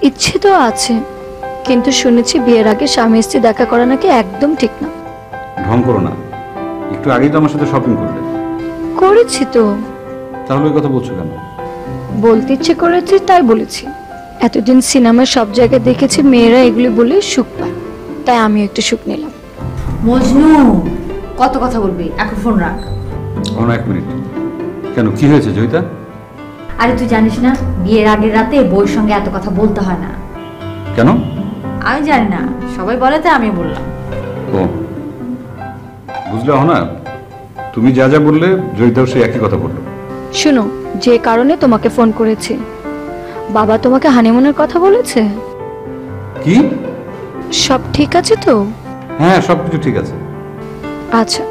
ইচ্ছে তো আছে, কিন্তু শুনেছি বিয়ের আগে স্বামী স্ত্রী দেখা করা নাকি একদম ঠিক না। ঢং করো না, একটু আগেই তো আমার সাথে শপিং করলে। করেছি তো। তাহলে ওই কথা বলছো কেন? বলতে ইচ্ছে করেছি তাই বলেছি। এতদিন সিনেমায় সব জায়গায় দেখেছি মেয়েরা এগুলি বলে সুখ পায়, তাই আমি একটু সুখ নিলাম। মজনু, কত কথা বলবি, এখন ফোন রাখ। এক মিনিট। কেন, কি হয়েছে জয়িতা? আরে তুই জানিস না, বিয়ের আগের রাতে বউর সঙ্গে এত কথা বলতে হয় না। কেন? আমি জানি না, সবাই বলে তাই আমি বললাম। ও বুঝলে না, তুমি যা যা বললে জয়িতাও সে একই কথা বললো। শুনো, যে কারণে তোমাকে ফোন করেছি, বাবা তোমাকে হানিমুনের কথা বলেছে? কি? সব ঠিক আছে তো? হ্যাঁ, সবকিছু ঠিক আছে। আচ্ছা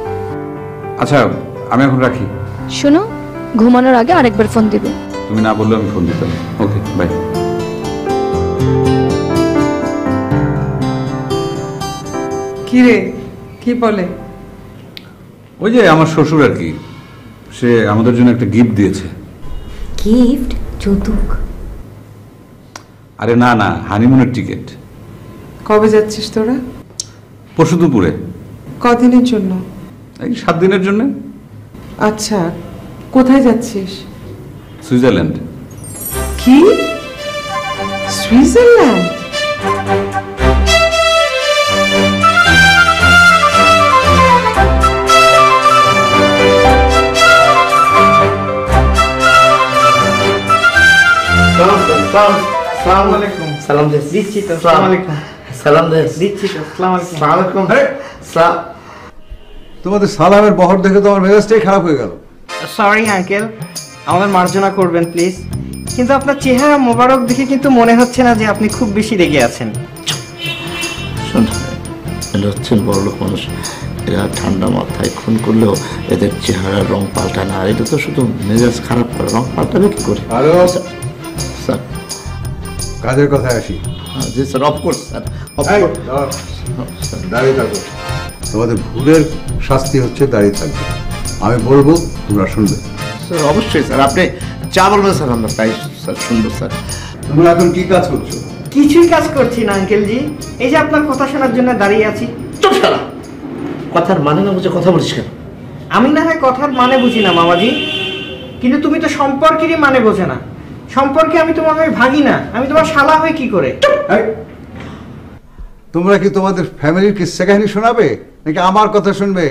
আচ্ছা, আমি এখন রাখি। শুনো, ঘুমানোর আগে আরেকবার ফোন দিবে। তুমি না বললে আমি ফোন দিতাম। ওকে, বাই। কি রে, কি বলে? ওই যে আমার শ্বশুর আর কি, সে আমাদের জন্য একটা গিফট দিয়েছে। গিফট? যৌতুক? আরে না না, হানিমুনের টিকিট। কবে যাচ্ছিস তোরা? পরশু দুপুরে। কদিনের জন্য? এই 7 দিনের জন্য। আচ্ছা, কোথায় যাচ্ছিস? সুইজারল্যান্ড। কি? সুইজারল্যান্ড? সালাম দে। দিচ্ছি তো। সালাম দে। দিচ্ছি তো। সালামালাইকুম। তোমাদের সালামের বহর দেখে তো আমার মেজাজটাই খারাপ হয়ে গেল। সরি আঙ্কেল, আমাদের মার্জনা করবেন প্লিজ, কিন্তু আপনার চেহারা মোবারক দেখে কিন্তু মনে হচ্ছে না যে আপনি খুব বেশি রেগে আছেন। শোন, এটা হচ্ছেন বড়লোক মানুষ, এরা ঠান্ডা মাথায় খুন করলেও এদের চেহারার রং পাল্টায় না। আর এটা তো শুধু মেজাজ খারাপ করে, রং পাল্টাবে কি করে? স্যার, কাজের কথায় আসি। জি স্যার, অফকোর্স স্যার। দাঁড়িয়ে থাকো। তোমাদের ভুলের শাস্তি হচ্ছে দাঁড়িয়ে থাকবে। আমি বলবো, তোমরা শুনবে। স্যার অবশ্যই স্যার, আপনি যা বলবেন স্যার আমরা তাই স্যার শুনবো স্যার। তোমরা এখন কি কাজ করছো? কিছুই কাজ করছি না আঙ্কেল জি, এই যে আপনার কথা শোনার জন্য দাঁড়িয়ে আছি। চুপ শালা, কথার মানে না বুঝে কথা বলিস কেন? আমি না হয় কথার মানে বুঝি না মামাজি, কিন্তু তুমি তো সম্পর্কেরই মানে বোঝে না। সম্পর্কে আমি তোমার হয়ে ভাগি না, আমি তোমার শালা হয়ে কি করে? তোমরা কি তোমাদের ফ্যামিলির কিস্সা কাহিনী শোনাবে নাকি আমার কথা শুনবে?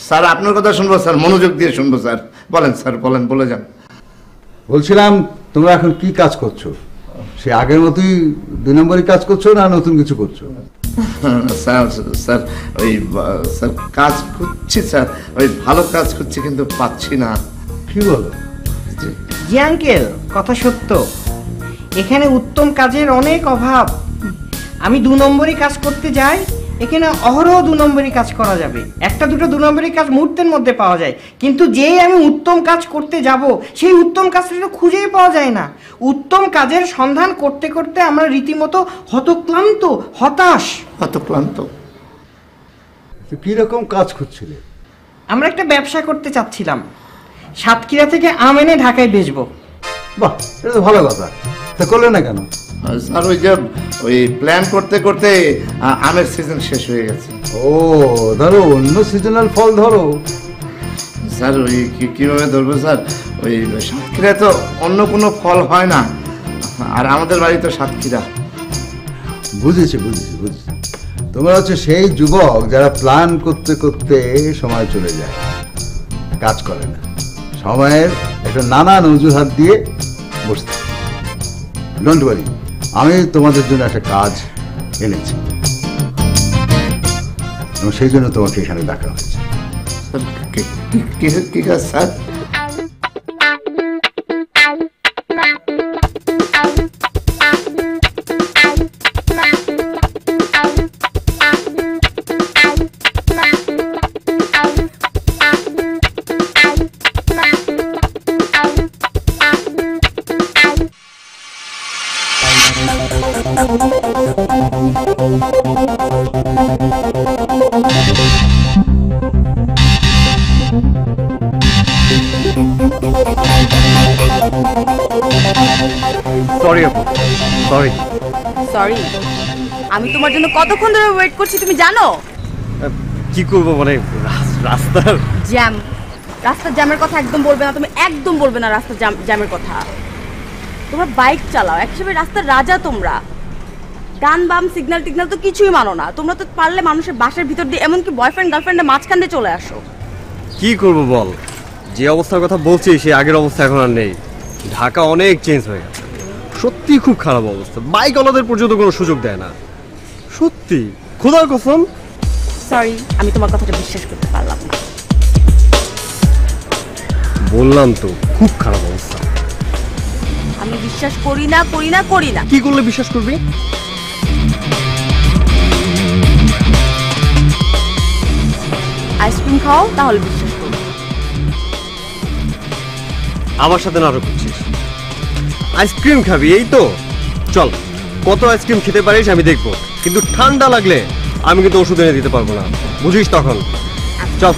স্যার আপনার কথা শুনবো স্যার, মনোযোগ দিয়ে শুনবো স্যার। বলেন স্যার, বলেন, বলে যান। বলছিলাম, তোমরা এখন কি কাজ করছো? সে আগের মতোই 2 নম্বরই কাজ করছো না নতুন কিছু করছো? স্যার স্যার ওই স্যার কাজ করছি স্যার, ওই ভালো কাজ করছি কিন্তু পাচ্ছি না। কি বলো? জি আঙ্কেল, কথা সত্য, এখানে উত্তম কাজের অনেক অভাব। আমি 2 নম্বরই কাজ করতে যাই, এখানে অহরহ 2 নম্বরই কাজ করা যাবে। একটা দুটো 2 নম্বরই কাজ মুহূর্তের মধ্যে পাওয়া যায়, কিন্তু যেই আমি উত্তম কাজ করতে যাব সেই উত্তম কাজটা খুঁজেই পাওয়া যায় না। উত্তম কাজের সন্ধান করতে করতে আমরা রীতিমতো হতক্লান্ত, হতাশ। হতক্লান্ত? কি রকম কাজ খুঁজছিলে? আমরা একটা ব্যবসা করতে চাচ্ছিলাম, সাতক্ষীরা থেকে আম এনে ঢাকায় বেচবো। বাহ, এটা তো ভালো কথা। তা করলে না কেন? স্যার ওই যে ওই প্ল্যান করতে করতে আমের সিজন শেষ হয়ে গেছে। ও, ধরো অন্য সিজনাল ফল ধরো। স্যার ওই কিভাবে ধরবো স্যার? ওই সাতক্ষীরা তো অন্য কোনো ফল হয় না, আর আমাদের বাড়ি তো সাতক্ষীরা। বুঝেছি বুঝেছি বুঝেছি। তোমরা হচ্ছে সেই যুবক যারা প্ল্যান করতে করতে সময় চলে যায়, কাজ করে না, সময়ের একটা নানান অজুহাত দিয়ে বসতে। ডোন্ট ওয়ারি, আমি তোমাদের জন্য একটা কাজ এনেছি এবং সেই জন্য তোমাকে এখানে ডাকা হয়েছে। কি কাজ স্যার? সরি আপু, সরি। সরি, আমি তোমার জন্য কতক্ষণ ধরে ওয়েট করছি তুমি জানো? কি করবো মানে রাস্তার জ্যাম, রাস্তার জ্যামের কথা একদম বলবে না তুমি, একদম বলবে না রাস্তার জ্যামের কথা। তোমরা বাইক চালাও, এক হিসেবে রাস্তার রাজা তোমরা। ডান বাম সিগন্যাল টিগন্যাল তো কিছুই মানো না তোমরা, তো পারলে মানুষের বাসার ভিতর দিয়ে এমনকি বয়ফ্রেন্ড গার্লফ্রেন্ডের মাঝখান দিয়ে চলে আসো। কি করবো বল, যে অবস্থার কথা বলছি সে আগের অবস্থা এখন আর নেই। ঢাকা অনেক চেঞ্জ হয়ে গেছে, সত্যি খুব খারাপ অবস্থা। বাইক ওলাদের পর্যন্ত কোনো সুযোগ দেয় না, সত্যি খোদার কসম। সরি, আমি তোমার কথাটা বিশ্বাস করতে পারলাম না। বললাম তো খুব খারাপ অবস্থা। আমি বিশ্বাস করি না করি না করি না। কি করলে বিশ্বাস করবি? আইসক্রিম খাও তাহলে বিশ্বাস করবো। আমার সাথে নাটক করছিস? আইসক্রিম খাবি এই তো? চল, কত আইসক্রিম খেতে পারিস আমি দেখবো, কিন্তু ঠান্ডা লাগলে আমি কিন্তু ওষুধ এনে দিতে পারবো না, বুঝিস তখন। চল।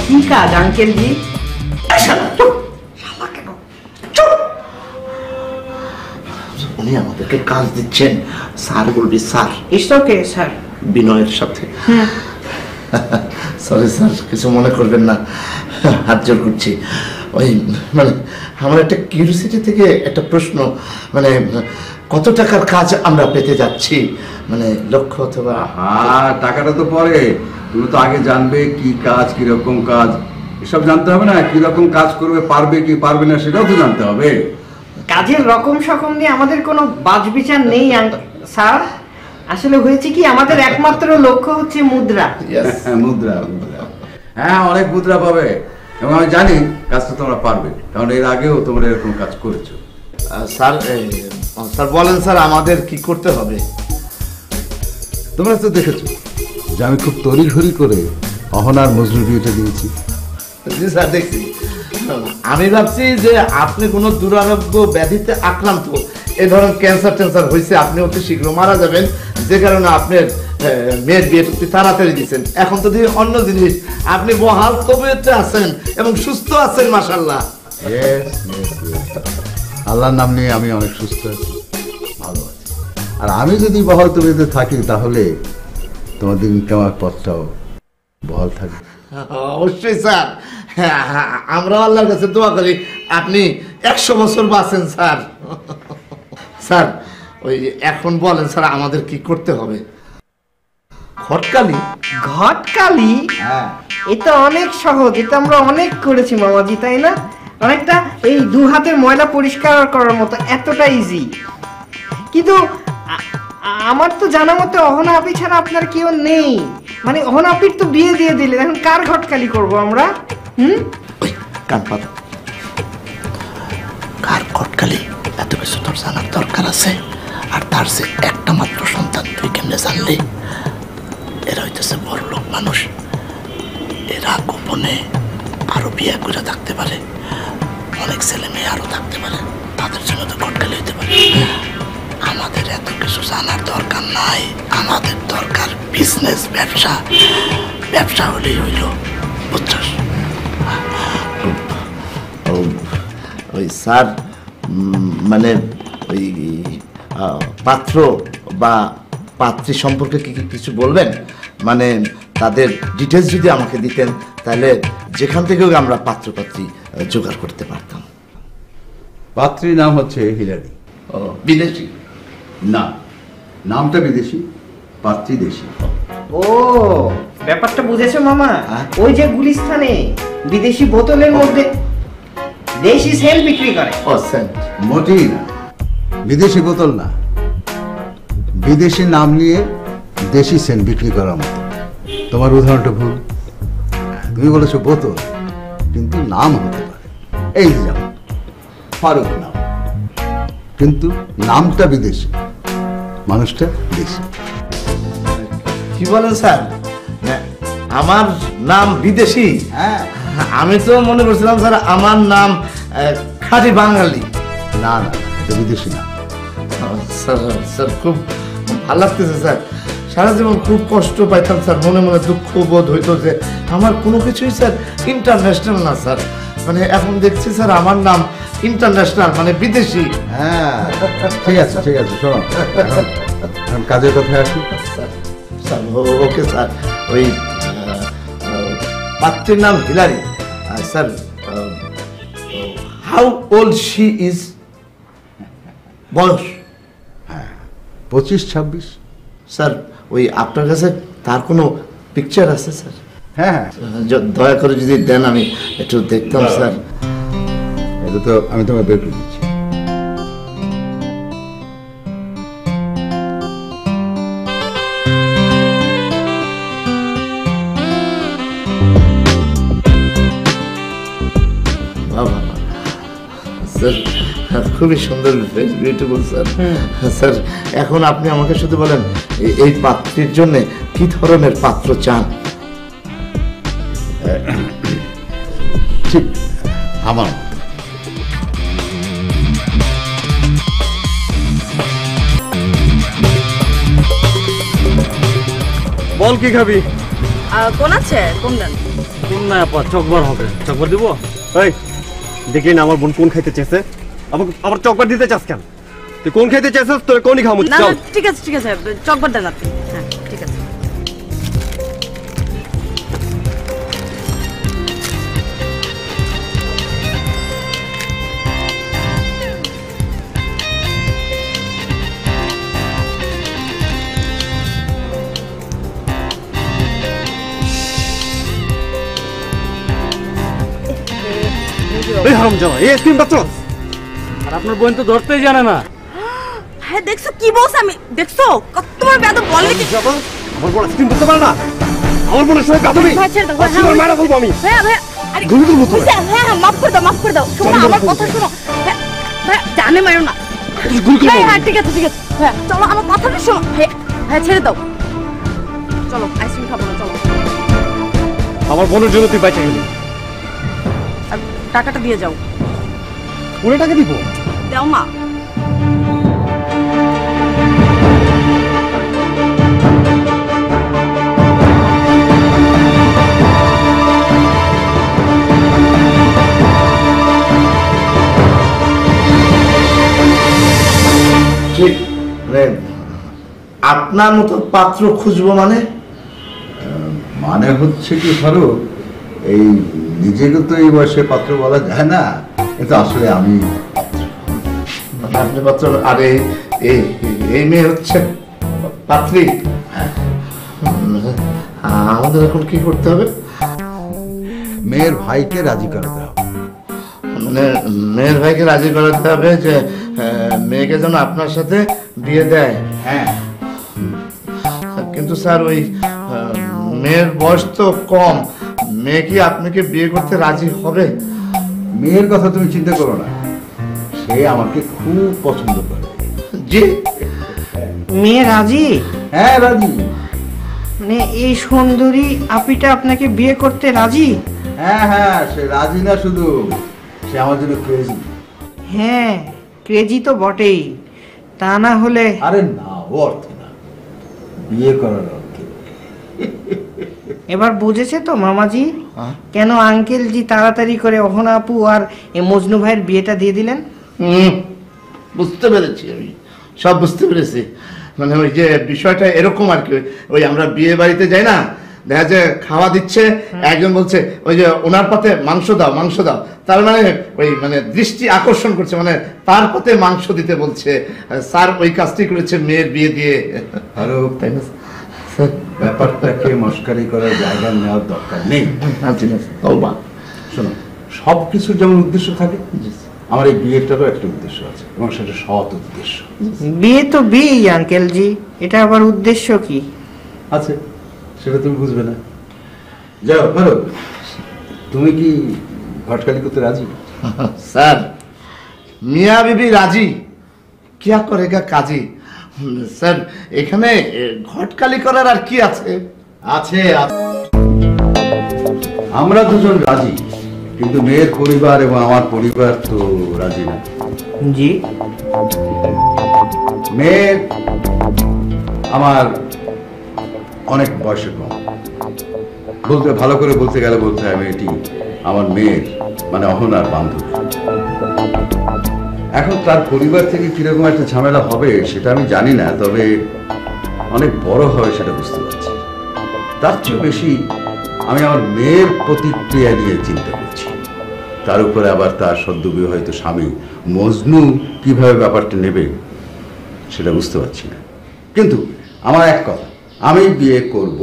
কি কাজ আঙ্কেল জি? উনি আমাদেরকে কাজ দিচ্ছেন, স্যার বলবি স্যার। It's okay sir. বিনয়ের সাথে। সরি স্যার, কিছু মনে করবেন না, হাত জোর করছি। ওই মানে আমার একটা কিউরিওসিটি থেকে একটা প্রশ্ন, মানে কত টাকার কাজ আমরা পেতে যাচ্ছি, মানে লক্ষ্য অথবা? হ্যাঁ, টাকাটা তো পরে, তুমি তো আগে জানবে কি কাজ, কিরকম কাজ, এসব জানতে হবে না। কিরকম কাজ করবে, পারবে কি পারবে না সেটাও তো জানতে হবে। কাজের রকম সকম নিয়ে আমাদের কোনো বাছবিচার নেই স্যার। আসলে হয়েছে কি, আমাদের একমাত্র লক্ষ্য হচ্ছে মুদ্রা। মুদ্রা, মুদ্রা, হ্যাঁ অনেক মুদ্রা পাবে, এবং আমি জানি কাজটা তোমরা পারবে, কারণ এর আগেও তোমরা এরকম কাজ করেছো। স্যার স্যার বলেন স্যার, আমাদের কি করতে হবে? তোমরা তো দেখেছো যে আমি খুব তড়িঘড়ি করে অহনার মজনু বিয়েটা দিয়েছি। জি স্যার, দেখছি। আমি ভাবছি যে আপনি কোনো দুরারোগ্য ব্যাধিতে আক্রান্ত, এই ধরনের ক্যান্সার ট্যান্সার হয়েছে, আপনি অতি শীঘ্র মারা যাবেন, যে কারণে আপনার মেয়ের বিয়েটা অতি তাড়াতাড়ি দিচ্ছেন। এখন তো দিয়ে অন্য জিনিস, আপনি বহাল তবিয়তে আছেন এবং সুস্থ আছেন মাশাআল্লাহ। আল্লাহর নাম নিয়ে আমি অনেক সুস্থ আছি, ভালো আছি। আর আমি যদি বহাল তবিয়তে থাকি তাহলে তোমাদের ইনকামের পথটাও বহাল থাকবে। অবশ্যই স্যার, আমরা আল্লাহর কাছে দোয়া করি আপনি 100 বছর বাঁচেন স্যার। স্যার ওই এখন বলেন স্যার, আমাদের কি করতে হবে? ঘটকালি? ঘটকালি? হ্যাঁ, এটা অনেক সহজ, এটা আমরা অনেক করেছি মামাজি, তাই না? অনেকটা এই 2 হাতের ময়লা পরিষ্কার করার মতো, এতটা ইজি। কিন্তু আমার তো জানা মতে অহনা আপি ছাড়া আপনার কেউ নেই, মানে অহনা আপির তো বিয়ে দিয়ে দিলেন, এখন কার ঘটকালি করব আমরা? ওই কান পাতা, কার ঘটকালি এত কিছু তোর জানার দরকার আছে? আর তার যে একটা মাত্র সন্তান, তুই কেমনে জানলি? এরা হইতেছে বড় লোক মানুষ, এরা গোপনে আরো বিয়ে করে থাকতে পারে, অনেক ছেলে মেয়ে আরো থাকতে পারে, তাদের জন্য তো ঘটকালি হইতে পারে। আমাদের এত কিছু জানার দরকার নাই, আমাদের দরকার বিজনেস, ব্যবসা। ব্যবসা হলেই হইল, বুঝছস? ওই স্যার মানে ওই পাত্র বা পাত্রী সম্পর্কে কি কিছু বলবেন? মানে তাদের ডিটেলস যদি আমাকে দিতেন তাহলে যেখান থেকেও আমরা পাত্র পাত্রী জোগাড় করতে পারতাম। পাত্রীর নাম হচ্ছে হিলারি। ও বিদেশি? না, নামটা বিদেশি, পাত্রী দেশি। ও, ব্যাপারটা বুঝেছো মামা? ওই যে গুলিস্তানে বিদেশি বোতলের মধ্যে দেশি সেন্ট বিক্রি করে। ও সেন্ট? মোটেই না, বিদেশি বোতল না, বিদেশি নাম নিয়ে দেশি সেন্ট বিক্রি করার মতো। তোমার উদাহরণটা ভুল, তুমি বলেছো বোতল, কিন্তু নাম হতে পারে। এই যেমন ফারুক নাম, কিন্তু নামটা বিদেশি, মানুষটা দেশি। কি বলেন স্যার? আমার নাম বিদেশি? হ্যাঁ, আমি তো মনে করছিলাম স্যার আমার নাম খাঁটি বাঙালি। না না, এটা বিদেশি না। স্যার স্যার খুব ভালো লাগতেছে স্যার, সারা জীবন খুব কষ্ট পাইতাম স্যার, মনে মনে দুঃখ বোধ হইতো যে আমার কোনো কিছুই স্যার ইন্টারন্যাশনাল না স্যার। মানে এখন দেখছি স্যার আমার নাম ইন্টারন্যাশনাল মানে বিদেশি। হ্যাঁ ঠিক আছে ঠিক আছে, শোনো এখন কাজের কথায় আসি। স্যার ওকে স্যার, ওই পাত্রীর নাম Hillary. Sir how old she is? বয়স? 25-26। স্যার ওই আপনার কাছে তার কোনো পিকচার আছে স্যার? হ্যাঁ হ্যাঁ, দয়া করে যদি দেন আমি একটু দেখতাম স্যার। এটা তো আমি তোমায় বের করে দিচ্ছি। বাবা স্যার খুবই সুন্দর, বিউটিফুল স্যার। স্যার এখন আপনি আমাকে শুধু বলেন এই পাত্রীর জন্য কি ধরনের পাত্র চান? ঠিক আমার বল কি খাবি? কোন আছে? কোন দেন? কোন না আপা, চকবার হবে। চকবার দিব? এই দেখি না আমার বোন কোন খাইতে চেয়েছে, আবার চকবার দিতে চাস কেন? তুই কোন খাইতে চেয়েছিস, তোর কোনই খামু। না চল। ঠিক আছে ঠিক আছে, চকবার দেন আপনি। হ্যাঁ ঠিক আছে। এই হারামজাদা, এই আইসক্রিম বাচ্চাস। আর আপনার বোন তো ধরতেই জানে না। হ্যাঁ দেখছো কি বলছ আমি? দেখছো কতবার বেয়াদব বললে কি? আমার বোন আইসক্রিম ধরতে পারে না। আমার বোনের সঙ্গে গাদবি। ভাই ছেড়ে দাও, আজকে মারা ফেলবো আমি। ভাইয়া ভাইয়া, আরে গুলি করবো তোরে। হ্যাঁ হ্যাঁ মাফ করে দাও, মাফ করে দাও। শোনো আমার কথা শোনো। ভাইয়া ভাইয়া, জানে মারো না। গুলি করবো। হ্যাঁ হ্যাঁ ঠিক আছে ঠিক আছে। ভাইয়া চলো আমার কথাটা শোনো। ভাইয়া ভাইয়া ছেড়ে দাও। চলো আইসক্রিম খাবো না, চলো। আমার বোনের জন্য তুই বাইচে গেলি। আর টাকাটা দিয়ে যাও। ওরে টাকা দিব? দাও মা। ঠিক আপনার মতো পাত্র খুঁজবো মানে? মানে হচ্ছে কি ফারুক, এই নিজেকে তো এই বয়সে পাত্র বলা যায় না, কিন্তু আসলে আমি আপনি পাত্র। আর এই মেয়ে হচ্ছে পাত্রী। আমাদের এখন কি করতে হবে? মেয়ের ভাইকে রাজি করাতে হবে। মানে মেয়ের ভাইকে রাজি করাতে হবে যে মেয়েকে যেন আপনার সাথে বিয়ে দেয়? হ্যাঁ কিন্তু স্যার ওই মেয়ের বয়স তো কম, মেয়ে কি আপনাকে বিয়ে করতে রাজি হবে? মেয়ের কথা তুমি চিন্তা করো না, সে আমাকে খুব পছন্দ করে। জি মেয়ে রাজি? হ্যাঁ রাজি। মানে এই সুন্দরী আপিটা আপনাকে বিয়ে করতে রাজি? হ্যাঁ হ্যাঁ, সে রাজি না শুধু, সে আমার জন্য ক্রেজি। হ্যাঁ ক্রেজি তো বটেই, তা না হলে? আরে না, ও অর্থে না, বিয়ে করার অর্থে। এবার বুঝেছে তো মামাজি কেন আঙ্কেল জি তাড়াতাড়ি করে অহনা আপু আর এ মজনু ভাইয়ের বিয়েটা দিয়ে দিলেন? বুঝতে পেরেছি, আমি সব বুঝতে পেরেছি। মানে ওই যে বিষয়টা এরকম আর কি, ওই আমরা বিয়ে বাড়িতে যাই না, দেখা যায় খাওয়া দিচ্ছে, একজন বলছে ওই যে ওনার পাতে মাংস দাও মাংস দাও, তার মানে ওই মানে দৃষ্টি আকর্ষণ করছে, মানে তার পাতে মাংস দিতে বলছে। স্যার ওই কাজটি করেছে মেয়ের বিয়ে দিয়ে। আরো তাই না? ব্যাপারটাকে মস্কারি করার জায়গা নেওয়ার দরকার নেই। শোনো, সব কিছুর যেমন উদ্দেশ্য থাকে, আমার এই বিয়েটারও একটা উদ্দেশ্য আছে, এবং সেটা সৎ উদ্দেশ্য। বিয়ে তো বিয়েই আঙ্কেল জি, এটা আবার উদ্দেশ্য কি আছে সেটা তুমি বুঝবে না। যাও ভালো, তুমি কি ঘটকালি করতে রাজি? স্যার মিয়া বিবি রাজি, কিয়া করেগা কাজী। স্যার এখানে ঘটকালি করার আর কি আছে? আছে, আমরা দুজন রাজি, কিন্তু মেয়ের পরিবার এবং আমার পরিবার তো রাজি না। জি মেয়ে আমার অনেক বয়সে কম, বলতে ভালো করে বলতে গেলে বলতে হয় মেয়েটি আমার মেয়ের মানে অহনার বান্ধবী। এখন তার পরিবার থেকে কিরকম একটা ঝামেলা হবে সেটা আমি জানি না, তবে অনেক বড় হবে সেটা বুঝতে পারছি। তার চেয়ে বেশি আমি আমার মেয়ের প্রতিক্রিয়া নিয়ে চিন্তা করছি। তার উপরে আবার তার সদ্য বিবাহিত স্বামী মজনু কিভাবে ব্যাপারটা নেবে সেটা বুঝতে পারছি না। কিন্তু আমার এক কথা, আমি বিয়ে করব।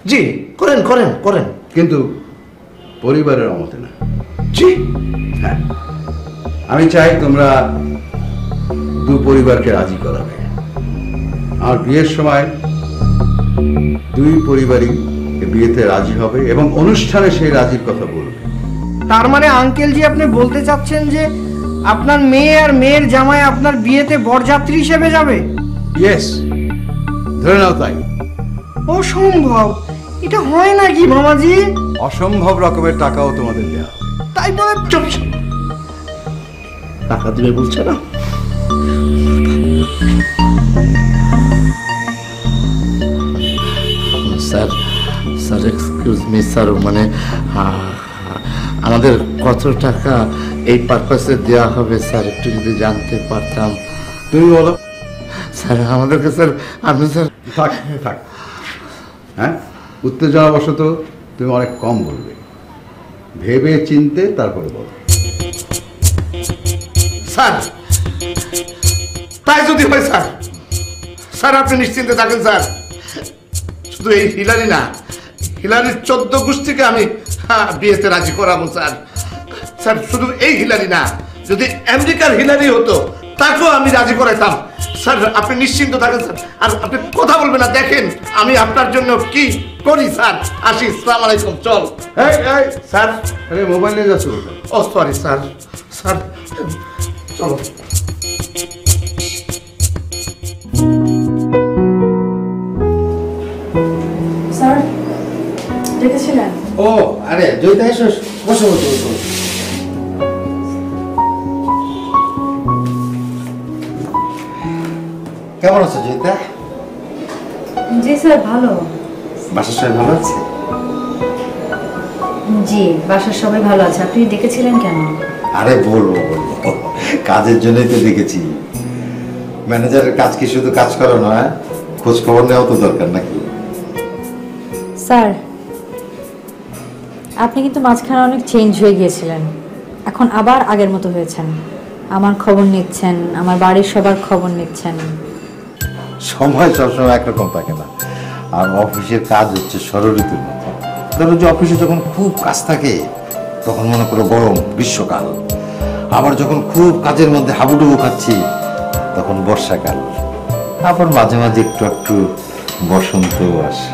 জি করেন করেন করেন, কিন্তু পরিবারের অমতে না। জি হ্যাঁ, আমি চাই তোমরা দু পরিবারকে রাজি করাবে। আমার বিয়ের সময় দুই পরিবারই বিয়েতে রাজি হবে এবং অনুষ্ঠানে সেই রাজির কথা বলবে। তার মানে আঙ্কেল জি আপনি বলতে চাচ্ছেন যে আপনার মেয়ে আর মেয়ের জামাই আপনার বিয়েতে বরযাত্রী হিসেবে যাবে? ইয়েস, ধরে নাও তাই। অসম্ভব, এটা হয় নাকি মামাজি? অসম্ভব রকমের টাকাও তোমাদের দেওয়া হবে। তাই বলে চুপ, টাকা দিবে বলছে না। Sir sir excuse me sir, মানে আমাদের কত টাকা এই পারপাসে দেওয়া হবে স্যার, একটু যদি জানতে পারতাম। তুমি বলো। স্যার আমাদেরকে স্যার, আপনি স্যার থাক থাক, হ্যাঁ, উত্তেজনাবশত তুমি অনেক কম বলবে, ভেবে চিনতে তারপরে বলো। স্যার তাই যদি হয় স্যার, স্যার আপনি নিশ্চিন্তে থাকেন স্যার। শুধু এই হিলারি না, হিলারির 14 গোষ্ঠীকে আমি বিয়েতে রাজি করাবো স্যার। স্যার শুধু এই হিলারি না, যদি আমেরিকার হিলারি হতো তাকেও আমি রাজি করাইতাম স্যার। আপনি নিশ্চিন্ত থাকেন স্যার, আর আপনি কথা বলবেন না। দেখেন আমি আপনার জন্য কি করি স্যার। আসি, আসসালামু আলাইকুম। চল স্যার। আরে মোবাইল নিয়ে যাচ্ছ কোথায়? ও সরি স্যার, স্যার চলো। স্যার ডেকেছিলেন? ও আরে জয়িতা এসো, বসো বসো বসো। কেমন আছো জয়িতা? জি স্যার ভালো। বাসার সবাই ভালো আছে? জি বাসার সবাই ভালো আছে। আপনি ডেকেছিলেন কেন? আরে বলবো বলবো, কাজের জন্যই তো দেখেছি। ম্যানেজারের কাজ কি শুধু কাজ করা নয়, খোঁজ খবর নেওয়া তো দরকার নাকি? স্যার আপনি কিন্তু মাঝখানে অনেক চেঞ্জ হয়ে গিয়েছিলেন, এখন আবার আগের মতো হয়েছেন। আমার খবর নিচ্ছেন, আমার বাড়ির সবার খবর নিচ্ছেন। সময় সবসময় একরকম থাকে না, আর অফিসের কাজ হচ্ছে ষড়ঋতুর মতো। ধরো যে অফিসে যখন খুব কাজ থাকে তখন মনে করো গরম গ্রীষ্মকাল, আবার যখন খুব কাজের মধ্যে হাবুডুবু খাচ্ছি তখন বর্ষাকাল, আবার মাঝে মাঝে একটু একটু বসন্তও আসে।